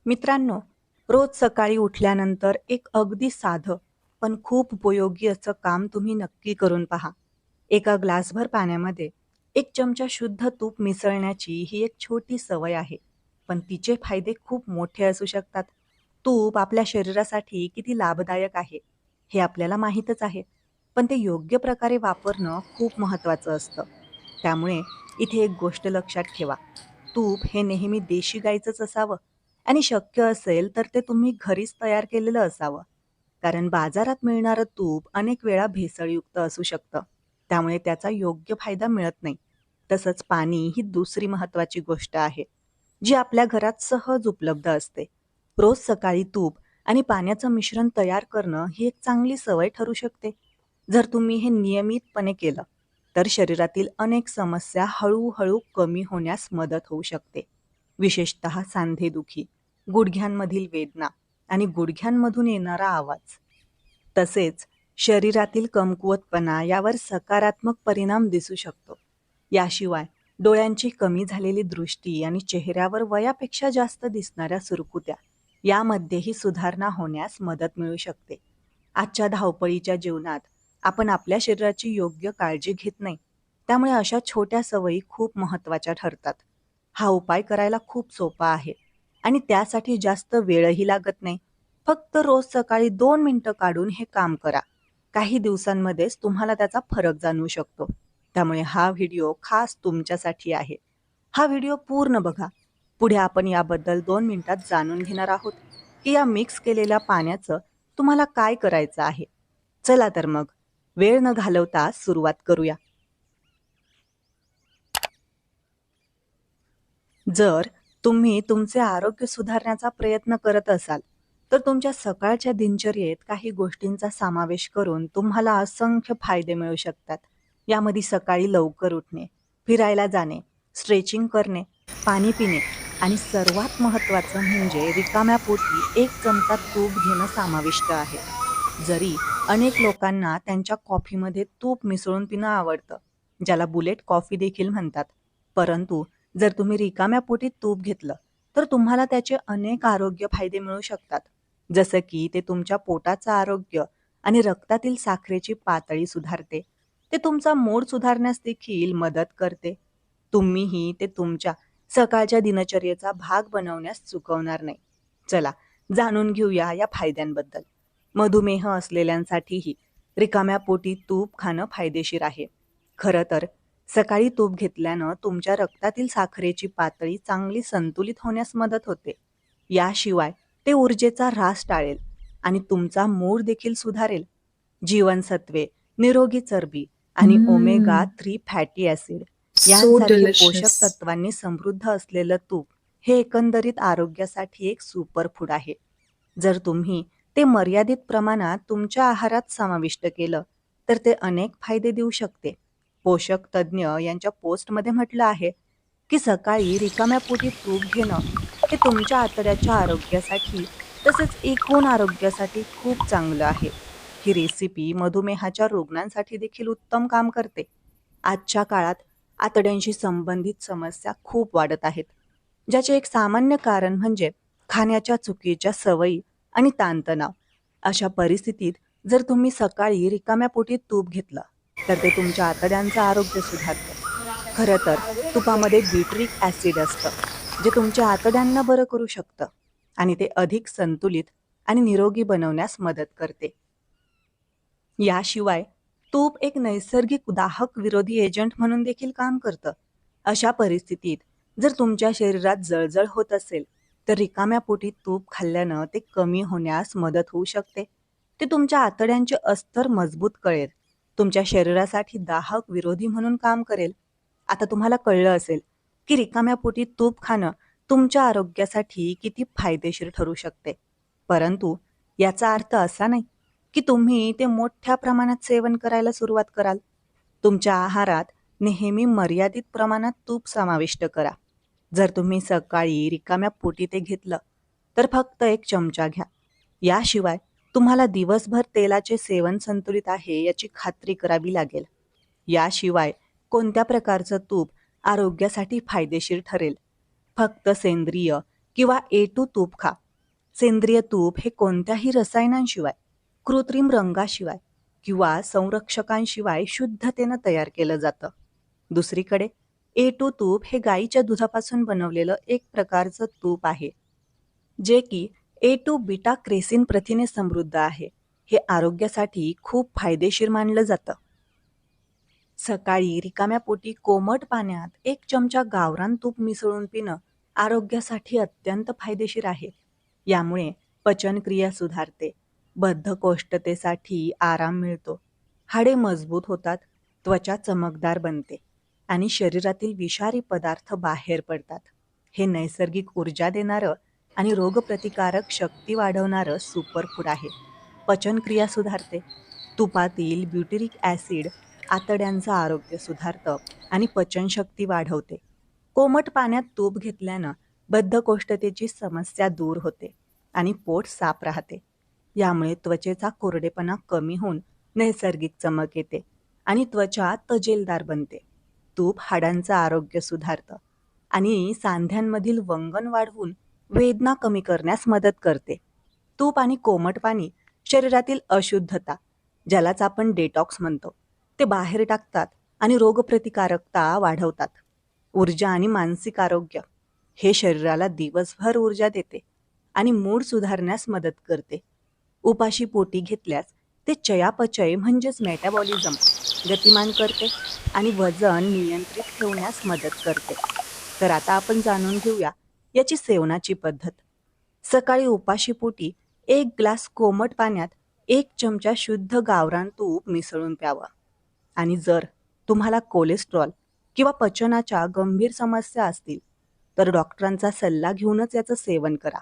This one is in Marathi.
मित्रांनो, रोज सकाळी उठल्यानंतर एक अगदी साधं पण खूप उपयोगी असं काम तुम्ही नक्की करून पहा. एका ग्लासभर पाण्यामध्ये 1 चमचा शुद्ध तूप मिसळण्याची ही एक छोटी सवय आहे. पण तिचे फायदे खूप मोठे असू शकतात. तूप आपल्या शरीरासाठी किती लाभदायक आहे, हे आपल्याला माहीतच आहे. पण ते योग्य प्रकारे वापरणं खूप महत्त्वाचं असतं. त्यामुळे इथे एक गोष्ट लक्षात ठेवा. तूप हे नेहमी देशी गाईचंच असावं आणि शक्य असेल तर ते तुम्ही घरीच तयार केलेलं असावं. कारण बाजारात मिळणारं तूप अनेक वेळा भेसळयुक्त असू शकतं. त्यामुळे त्याचा योग्य फायदा मिळत नाही. तसंच पाणी ही दुसरी महत्त्वाची गोष्ट आहे, जी आपल्या घरात सहज उपलब्ध असते. रोज सकाळी तूप आणि पाण्याचं मिश्रण तयार करणं ही एक चांगली सवय ठरू शकते. जर तुम्ही हे नियमितपणे केलं, तर शरीरातील अनेक समस्या हळूहळू कमी होण्यास मदत होऊ शकते. विशेषतः सांधेदुखी, गुडघ्यांमधील वेदना आणि गुडघ्यांमधून येणारा आवाज. तसेच शरीरातील कमकुवतपणा यावर सकारात्मक परिणाम दिसू शकतो. याशिवाय डोळ्यांची कमी झालेली दृष्टी आणि चेहऱ्यावर वयापेक्षा जास्त दिसणाऱ्या सुरकुत्या यामध्येही सुधारणा होण्यास मदत मिळू शकते. आजच्या धावपळीच्या जीवनात आपण आपल्या शरीराची योग्य काळजी घेत नाही. त्यामुळे अशा छोट्या सवयी खूप महत्त्वाच्या ठरतात. हा उपाय करायला खूप सोपा आहे आणि त्यासाठी जास्त वेळही लागत नाही. फक्त रोज सकाळी 2 मिनिटं काढून हे काम करा. काही दिवसांमध्येच तुम्हाला त्याचा फरक जाणवू शकतो. त्यामुळे हा व्हिडिओ खास तुमच्यासाठी आहे. हा व्हिडिओ पूर्ण बघा. पुढे आपण याबद्दल 2 मिनिटात जाणून घेणार आहोत की या मिक्स केलेल्या पाण्याचं तुम्हाला काय करायचं आहे. चला तर मग वेळ न घालवता सुरुवात करूया. जर तुम्ही तुमचे आरोग्य सुधारण्याचा प्रयत्न करत असाल, तर तुमच्या सकाळच्या दिनचर्येत काही गोष्टींचा समावेश करून तुम्हाला असंख्य फायदे मिळू शकतात. यामध्ये सकाळी लवकर उठणे, फिरायला जाणे, स्ट्रेचिंग करणे, पाणी पिणे आणि सर्वात महत्त्वाचं म्हणजे रिकाम्या पोटी 1 चमचा तूप घेणं समाविष्ट आहे. जरी अनेक लोकांना त्यांच्या कॉफीमध्ये तूप मिसळून पिणं आवडतं, ज्याला बुलेट कॉफी देखील म्हणतात. परंतु जर तुम्ही रिकाम्या पोटी तूप घेतलं, तर तुम्हाला त्याचे अनेक आरोग्य फायदे मिळू शकतात. जसं की ते तुमच्या पोटाचं आरोग्य आणि रक्तातील साखरेची पातळी सुधारते. ते तुमचा मूड सुधारण्यास देखील मदत करते. तुम्हीही ते तुमच्या सकाळच्या दिनचर्येचा भाग बनवण्यास चुकवणार नाही. चला, जाणून घेऊया या फायद्यांबद्दल. मधुमेह असलेल्यांसाठीही रिकाम्या पोटी तूप खाणं फायदेशीर आहे. खरं तर सकाळी तूप घेतल्यानं तुमच्या रक्तातील साखरेची पातळी चांगली संतुलित होण्यास मदत होते. याशिवाय ते ऊर्जेचा ऱ्हास टाळेल आणि तुमचा मूड देखील सुधारेल. जीवनसत्वे, निरोगी चरबी आणि omega Mmm, 3 fatty acid so यांसारखे पोषक delicious. तत्वांनी समृद्ध असलेलं तूप हे एकंदरीत आरोग्यासाठी एक सुपर फूड आहे. जर तुम्ही ते मर्यादित प्रमाणात तुमच्या आहारात समाविष्ट केलं, तर ते अनेक फायदे देऊ शकते. पोषक तज्ज्ञ यांच्या पोस्टमध्ये म्हटलं आहे, की सकाळी रिकाम्या पोटी तूप घेणं हे तुमच्या आतड्याच्या आरोग्यासाठी तसेच एकूण आरोग्यासाठी खूप चांगलं आहे. ही रेसिपी मधुमेहाच्या रुग्णांसाठी देखील उत्तम काम करते. आजच्या काळात आतड्यांशी संबंधित समस्या खूप वाढत आहेत, ज्याचे एक सामान्य कारण म्हणजे खाण्याच्या चुकीच्या सवयी आणि ताणतणाव. अशा परिस्थितीत जर तुम्ही सकाळी रिकाम्या पोटी तूप घेतलं, तर ते तुमच्या आतड्यांचं आरोग्य सुधारतं. खरं तर तुपामध्ये बिट्रिक ॲसिड असतं, जे तुमच्या आतड्यांना बरं करू शकतं आणि ते अधिक संतुलित आणि निरोगी बनवण्यास मदत करते. याशिवाय तूप एक नैसर्गिक दाहक विरोधी एजंट म्हणून देखील काम करतं. अशा परिस्थितीत जर तुमच्या शरीरात जळजळ होत असेल, तर रिकाम्या पोटी तूप खाल्ल्यानं ते कमी होण्यास मदत होऊ शकते. ते तुमच्या आतड्यांचे अस्तर मजबूत करेल, तुमच्या शरीरासाठी दाहक विरोधी म्हणून काम करेल. आता तुम्हाला कळलं असेल, की रिकाम्या पोटी तूप खाणं तुमच्या आरोग्यासाठी किती फायदेशीर ठरू शकते. परंतु याचा अर्थ असा नाही, की तुम्ही ते मोठ्या प्रमाणात सेवन करायला सुरुवात कराल. तुमच्या आहारात नेहमी मर्यादित प्रमाणात तूप समाविष्ट करा. जर तुम्ही सकाळी रिकाम्या पोटी ते घेतलं, तर फक्त 1 चमचा घ्या. याशिवाय तुम्हाला दिवसभर तेलाचे सेवन संतुलित आहे याची खात्री करावी लागेल. याशिवाय कोणत्या प्रकारचं तूप आरोग्यासाठी फायदेशीर ठरेल? फक्त सेंद्रिय किंवा A2 तूप खा. सेंद्रिय तूप हे कोणत्याही रसायनांशिवाय, कृत्रिम रंगाशिवाय किंवा संरक्षकांशिवाय शुद्धतेनं तयार केलं जातं. दुसरीकडे A2 तूप हे गाईच्या दुधापासून बनवलेलं एक प्रकारचं तूप आहे, जे की A2 बीटा क्रेसिन प्रथिने समृद्ध आहे. हे आरोग्यासाठी खूप फायदेशीर मानलं जातं. सकाळी रिकाम्या पोटी कोमट पाण्यात 1 चमचा गावरान तूप मिसळून पिणं आरोग्यासाठी अत्यंत फायदेशीर आहे. यामुळे पचनक्रिया सुधारते, बद्धकोष्ठतेसाठी आराम मिळतो, हाडे मजबूत होतात, त्वचा चमकदार बनते आणि शरीरातील विषारी पदार्थ बाहेर पडतात. हे नैसर्गिक ऊर्जा देणारं आणि रोगप्रतिकारक शक्ती वाढवणारं सुपरफूड आहे. पचनक्रिया सुधारते. तुपातील ब्युटेरिक ॲसिड आतड्यांचं आरोग्य सुधारतं आणि पचनशक्ती वाढवते. कोमट पाण्यात तूप घेतल्यानं बद्धकोष्ठतेची समस्या दूर होते आणि पोट साफ राहते. यामुळे त्वचेचा कोरडेपणा कमी होऊन नैसर्गिक चमक येते आणि त्वचा तजेलदार बनते. तूप हाडांचं आरोग्य सुधारतं आणि सांध्यांमधील वंगण वाढवून वेदना कमी करण्यास मदत करते. तूप आणि कोमट पाणी शरीरातील अशुद्धता, ज्यालाच आपण डेटॉक्स म्हणतो, ते बाहेर टाकतात आणि रोगप्रतिकारकता वाढवतात. ऊर्जा आणि मानसिक आरोग्य, हे शरीराला दिवसभर ऊर्जा देते आणि मूड सुधारण्यास मदत करते. उपाशी पोटी घेतल्यास ते चयापचय म्हणजेच मेटाबॉलिझम गतिमान करते आणि वजन नियंत्रित ठेवण्यास मदत करते. तर आता आपण जाणून घेऊया याची सेवनाची पद्धत. सकाळी उपाशी पोटी 1 ग्लास कोमट पाण्यात 1 चमचा शुद्ध गावरान तूप मिसळून प्यावं. आणि जर तुम्हाला कोलेस्ट्रॉल किंवा पचनाच्या गंभीर समस्या असतील, तर डॉक्टरांचा सल्ला घेऊनच याचं सेवन करा.